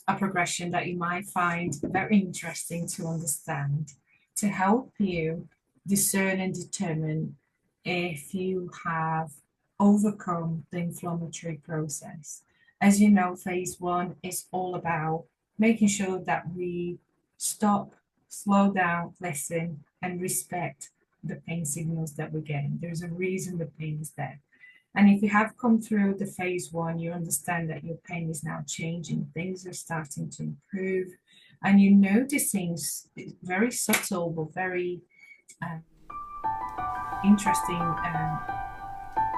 a progression that you might find very interesting to understand to help you discern and determine if you have overcome the inflammatory process. As you know, phase one is all about making sure that we stop, slow down, listen, and respect the pain signals that we're getting. There's a reason the pain is there. And if you have come through the phase one, you understand that your pain is now changing, things are starting to improve, and you're noticing very subtle but very uh, interesting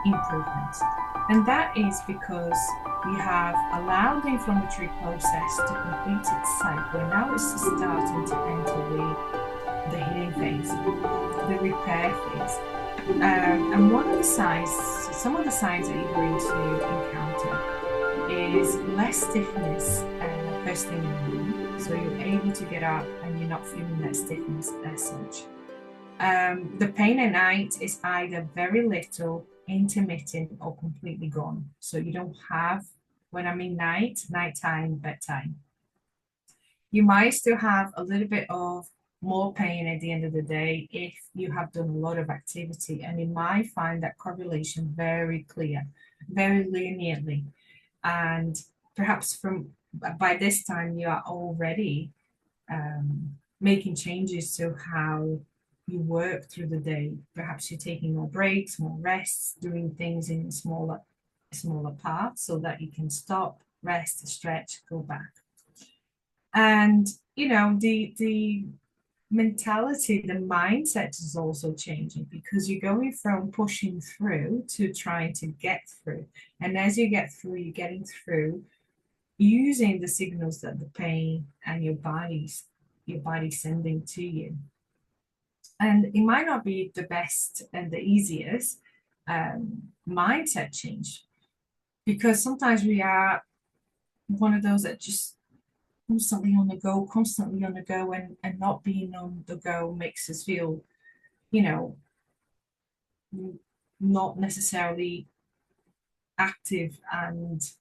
improvements. And that is because you have allowed the inflammatory process to complete its cycle. And now it's starting to enter the healing phase, the repair phase. And one of the signs, some of the signs that you're going to encounter is less stiffness first thing in the morning. So you're able to get up and you're not feeling that stiffness as such. The pain at night is either very little, intermittent, or completely gone. So you don't have, when I mean nighttime, bedtime. You might still have a little bit of more pain at the end of the day if you have done a lot of activity, and you might find that correlation very clear, very leniently. And perhaps from by this time you are already making changes to how you work through the day. Perhaps you're taking more breaks, more rests, doing things in smaller parts so that you can stop, rest, stretch, go back. And you know, the mentality, the mindset is also changing because you're going from pushing through to trying to get through. And as you get through, you're getting through using the signals that the pain and your body sending to you. And it might not be the best and the easiest mindset change because sometimes we are one of those that just constantly on the go, and not being on the go makes us feel, you know, not necessarily active and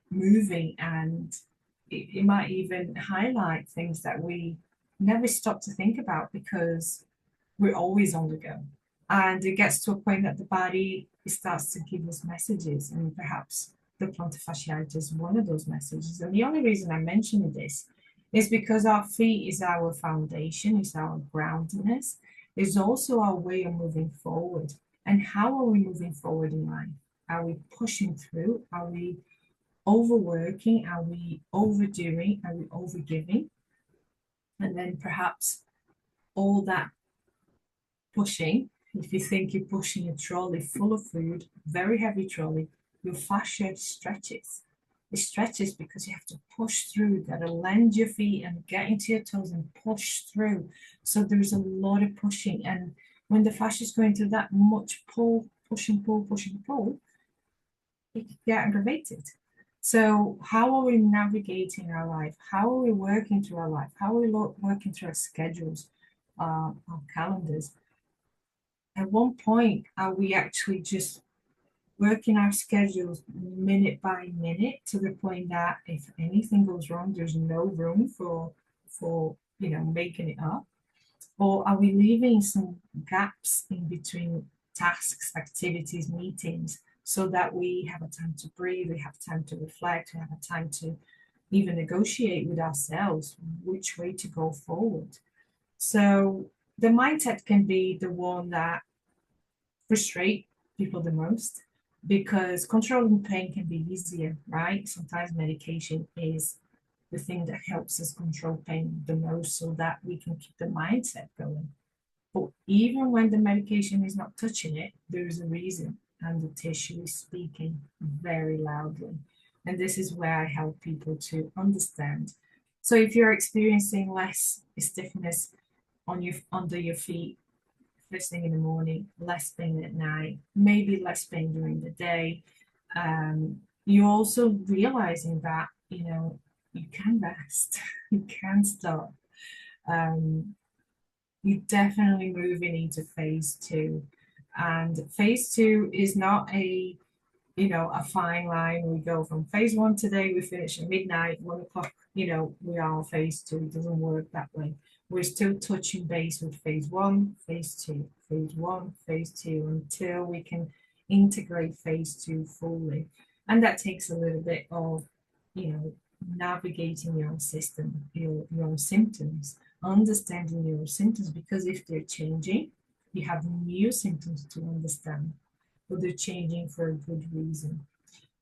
moving. And it might even highlight things that we never stop to think about because we're always on the go. And it gets to a point that the body starts to give us messages, and perhaps the plantar fasciitis is one of those messages. And the only reason I'm mentioning this is because our feet is our foundation, is our groundedness, is also our way of moving forward. And how are we moving forward in life? Are we pushing through? Are we overworking? Are we overdoing? Are we overgiving? And then perhaps all that pushing, if you think you're pushing a trolley full of food, very heavy trolley, your fascia stretches. It stretches because you have to push through, gotta lend your feet and get into your toes and push through. So there's a lot of pushing. And when the fascia is going through that much pull, push and pull, push and pull, it can get aggravated. So how are we navigating our life? How are we working through our life? How are we working through our schedules, our calendars? At one point, are we actually just working our schedules minute by minute to the point that if anything goes wrong, there's no room for making it up? Or are we leaving some gaps in between tasks, activities, meetings, so that we have a time to breathe, we have time to reflect, we have a time to even negotiate with ourselves which way to go forward? So the mindset can be the one that frustrate people the most because controlling pain can be easier, right? Sometimes medication is the thing that helps us control pain the most so that we can keep the mindset going. But even when the medication is not touching it, there is a reason, and the tissue is speaking very loudly. And this is where I help people to understand. So if you're experiencing less stiffness under your feet, first thing in the morning, less pain at night, maybe less pain during the day. You're also realizing that, you can rest, you can stop. Um, you're definitely moving into phase two. And phase two is not a a fine line. We go from phase one today, we finish at midnight, 1 o'clock, we are on phase two. It doesn't work that way. We're still touching base with phase one, phase two, phase one, phase two, until we can integrate phase two fully. And that takes a little bit of, navigating your system, your symptoms, understanding your symptoms, because if they're changing, you have new symptoms to understand, but they're changing for a good reason.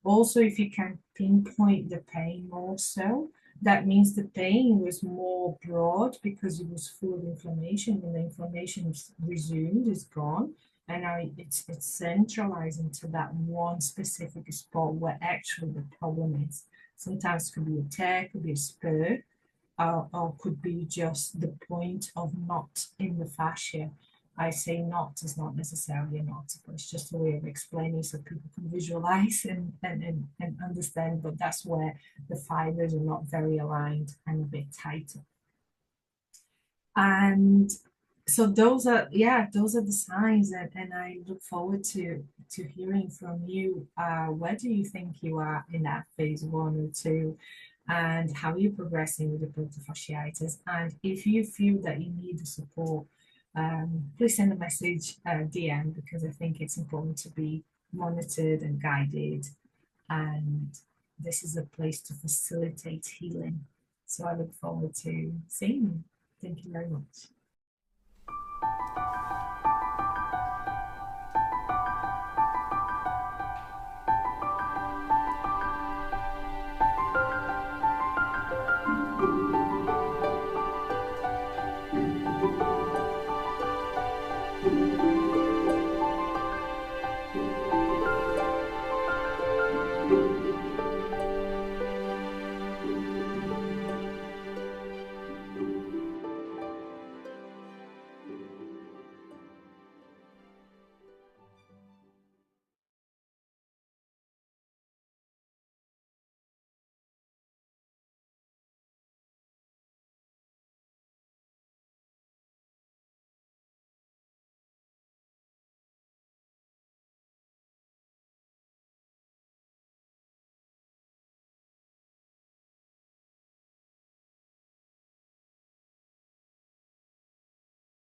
Also, if you can pinpoint the pain more so, that means the pain was more broad because it was full of inflammation. When the inflammation is resumed, is gone, and now it's centralizing to that one specific spot where actually the problem is. Sometimes it could be a tear, could be a spur, or could be just the point of knot in the fascia. I say knot is not necessarily a knot, but it's just a way of explaining so people can visualize and understand, but that's where the fibers are not very aligned and a bit tighter. And so those are the signs, and I look forward to hearing from you. Where do you think you are in that phase one or two, and how are you progressing with the plantar fasciitis? And if you feel that you need the support, please send a message, DM, because I think it's important to be monitored and guided, and this is a place to facilitate healing. So I look forward to seeing you. Thank you very much.